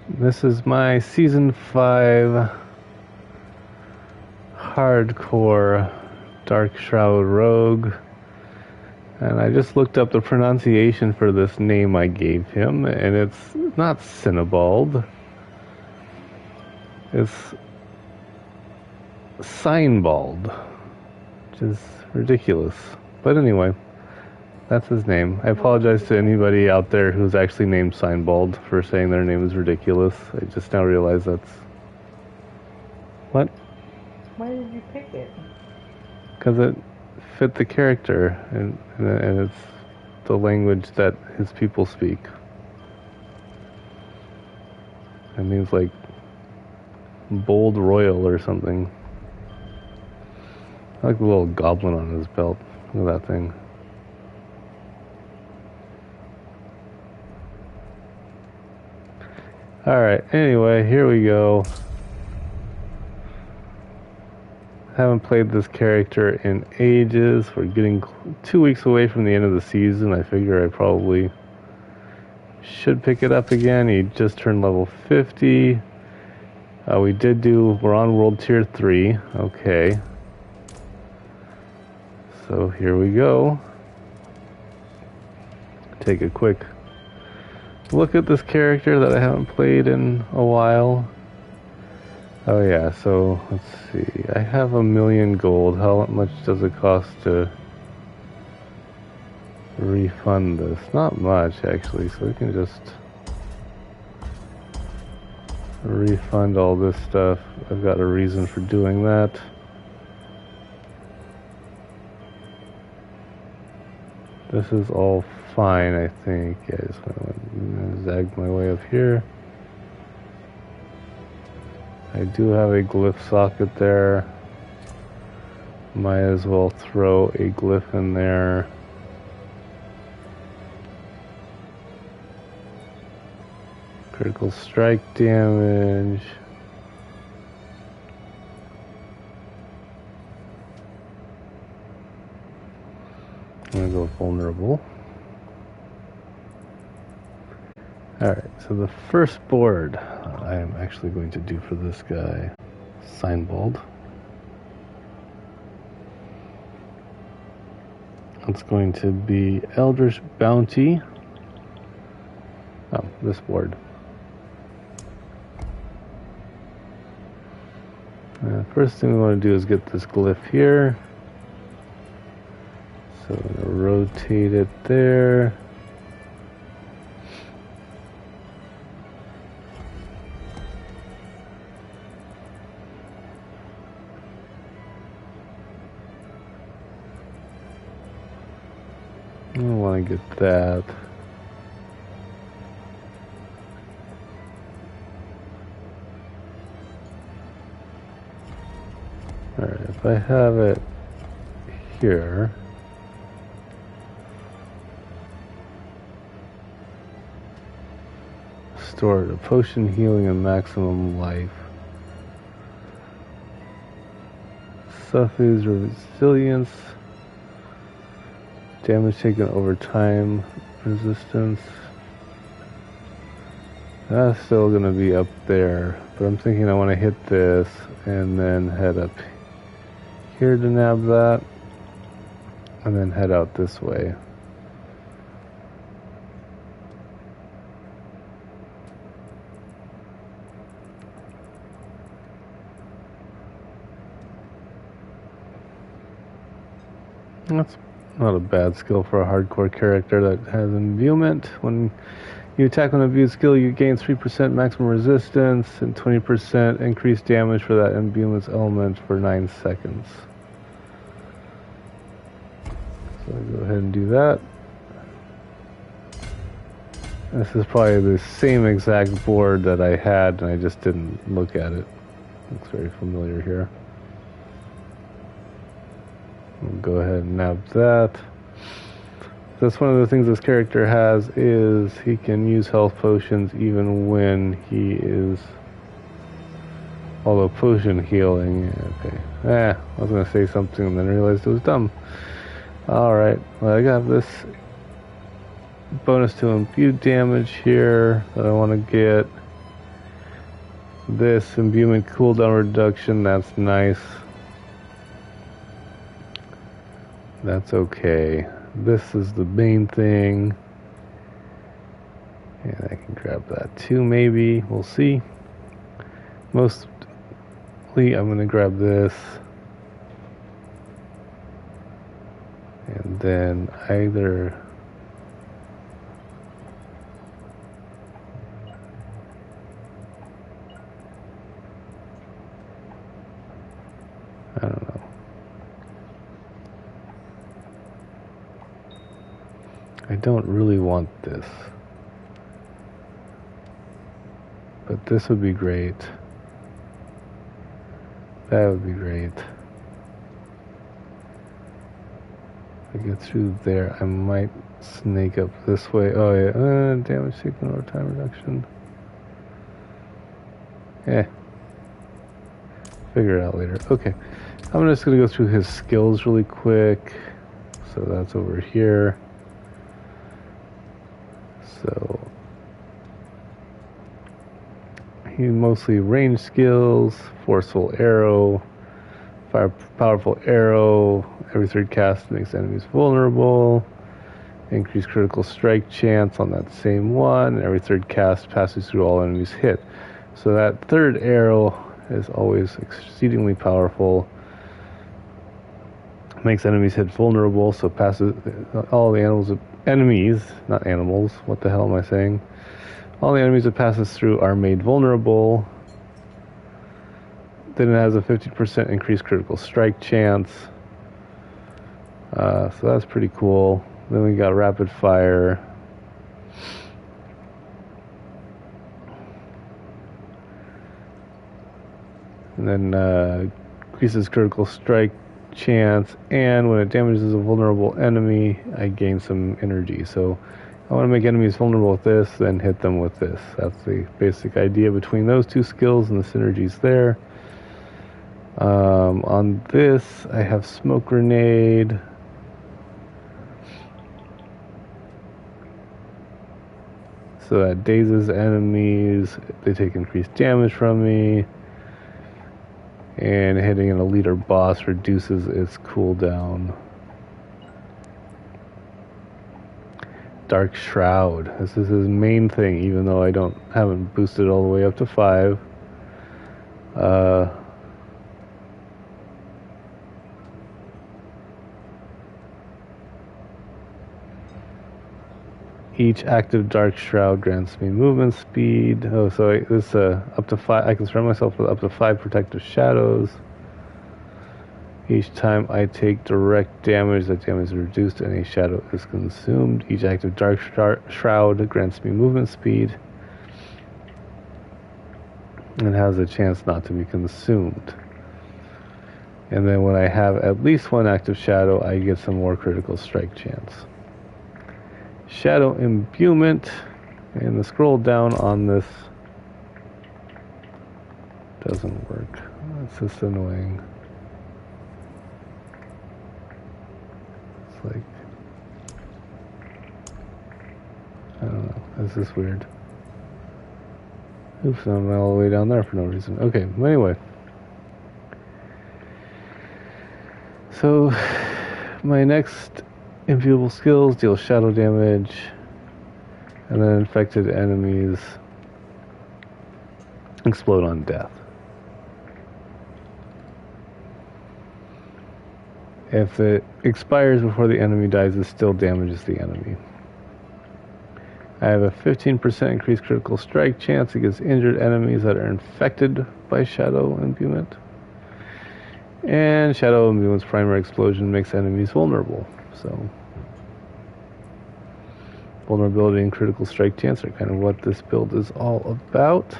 This is my Season 5 hardcore Dark Shroud Rogue. And I just looked up the pronunciation for this name I gave him, and it's not Cinnabald. It's Signbald, which is ridiculous. But anyway, that's his name. I apologize to anybody out there who's actually named Signbald for saying their name is ridiculous. I just now realize that's... What? Why did you pick it? Because it fit the character, and it's the language that his people speak. It means like bold royal or something. I like the little goblin on his belt. Look at that thing. Alright, anyway, here we go. Haven't played this character in ages. We're getting 2 weeks away from the end of the season. I figure I probably should pick it up again. He just turned level 50. We're on World Tier 3. Okay. So here we go. Take a quick look at this character that I haven't played in a while. Oh yeah, so let's see. I have 1,000,000 gold. How much does it cost to refund this? Not much, actually, so we can just refund all this stuff. I've got a reason for doing that. This is all fine, I think. Yeah, I just want to zag my way up here. I do have a glyph socket there. Might as well throw a glyph in there. Critical strike damage. I'm gonna go vulnerable. Alright, so the first board I am actually going to do for this guy, Signbald. It's going to be Eldritch Bounty. Oh, this board. First thing we want to do is get this glyph here. So I'm going to rotate it there. I want to get that. Alright, if I have it here, stored a potion healing and maximum life. Suffers resilience. Damage taken over time, resistance. That's still gonna be up there, but I'm thinking I want to hit this and then head up here to nab that, and then head out this way. That's not a bad skill for a hardcore character that has imbuement. When you attack with an imbued skill, you gain 3% maximum resistance and 20% increased damage for that imbuement element for 9 seconds. So I'll go ahead and do that. This is probably the same exact board that I had, and I just didn't look at it. Looks very familiar here. We'll go ahead and nab that. That's one of the things this character has, is he can use health potions even when he is... Although potion healing... Okay. I was going to say something and then realized it was dumb. Alright, well I got this bonus to impute damage here that I want to get. This imbuement cooldown reduction, that's nice. That's okay. This is the main thing. And I can grab that too, maybe. We'll see. Mostly, I'm going to grab this. And then either... I don't know. I don't really want this. But this would be great. That would be great. If I get through there, I might snake up this way. Oh yeah, damage taken over time reduction. Yeah. Figure it out later. Okay. I'm just gonna go through his skills really quick. So that's over here. So he mostly range skills, forceful arrow, powerful arrow, every third cast makes enemies vulnerable, increased critical strike chance on that same one, and every third cast passes through all enemies hit. So that third arrow is always exceedingly powerful, makes enemies hit vulnerable, so passes all the enemies, not animals, what the hell am I saying? All the enemies it passes through are made vulnerable. Then it has a 50% increased critical strike chance. So that's pretty cool. Then we got rapid fire. And then increases critical strike chance, and when it damages a vulnerable enemy, I gain some energy. So I want to make enemies vulnerable with this, then hit them with this. That's the basic idea between those two skills, and the synergies there. On this, I have smoke grenade. So that dazes enemies, they take increased damage from me. And hitting an elite or boss reduces its cooldown. Dark Shroud. This is his main thing, even though I haven't boosted all the way up to 5. Each active Dark Shroud grants me movement speed. Oh, so this up to 5. I can surround myself with up to 5 protective shadows. Each time I take direct damage, that damage is reduced and a shadow is consumed. Each active Dark Shroud grants me movement speed and has a chance not to be consumed. And then when I have at least one active shadow, I get some more critical strike chance. Shadow imbuement, and the scroll down on this doesn't work. It's just annoying. It's like, I don't know, this is weird. Oops, I'm all the way down there for no reason. Okay, anyway. So, my next inviewable skills deal shadow damage, and then infected enemies explode on death. If it expires before the enemy dies, it still damages the enemy. I have a 15% increased critical strike chance against injured enemies that are infected by shadow imbuement. And shadow imbuement's primary explosion makes enemies vulnerable. So, vulnerability and critical strike chance are kind of what this build is all about.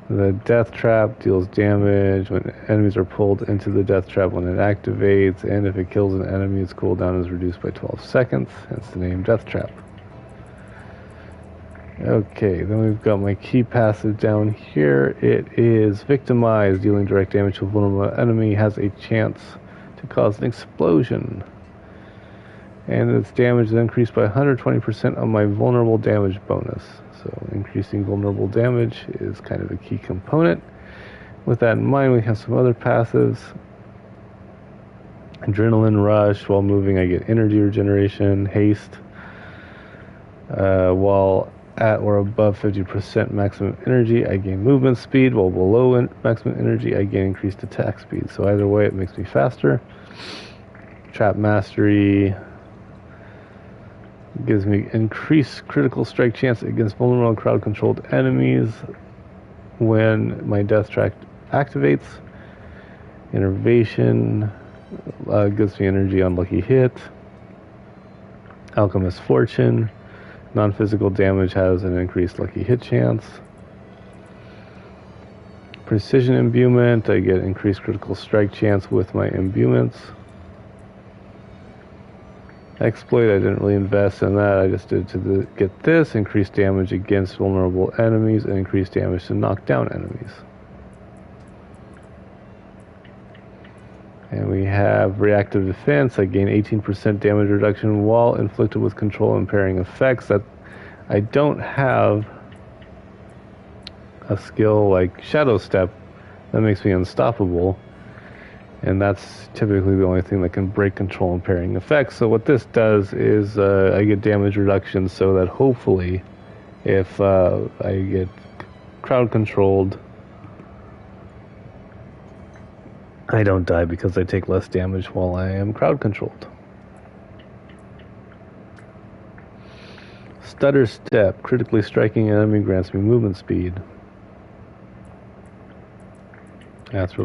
The death trap deals damage when enemies are pulled into the death trap when it activates, and if it kills an enemy, its cooldown is reduced by 12 seconds. Hence the name death trap. Okay, then we've got my key passive down here. It is victimize, dealing direct damage to a vulnerable enemy, has a chance to cause an explosion. And its damage is increased by 120% on my vulnerable damage bonus. So increasing vulnerable damage is kind of a key component. With that in mind, we have some other passives. Adrenaline rush. While moving, I get energy regeneration, haste. While at or above 50% maximum energy, I gain movement speed. While below maximum energy, I gain increased attack speed. So either way, it makes me faster. Trap mastery gives me increased critical strike chance against vulnerable crowd-controlled enemies when my death track activates. Innervation gives me energy on lucky hit. Alchemist Fortune. Non-physical damage has an increased lucky hit chance. Precision imbuement. I get increased critical strike chance with my imbuements. Exploit, I didn't really invest in that. I just did to get this. Increased damage against vulnerable enemies and increased damage to knock down enemies. And we have reactive defense. I gain 18% damage reduction while inflicted with control impairing effects. That I don't have a skill like Shadow Step that makes me unstoppable. And that's typically the only thing that can break control impairing effects. So what this does is I get damage reduction so that hopefully if I get crowd controlled, I don't die because I take less damage while I am crowd controlled. Stutter Step. Critically striking an enemy grants me movement speed. That's really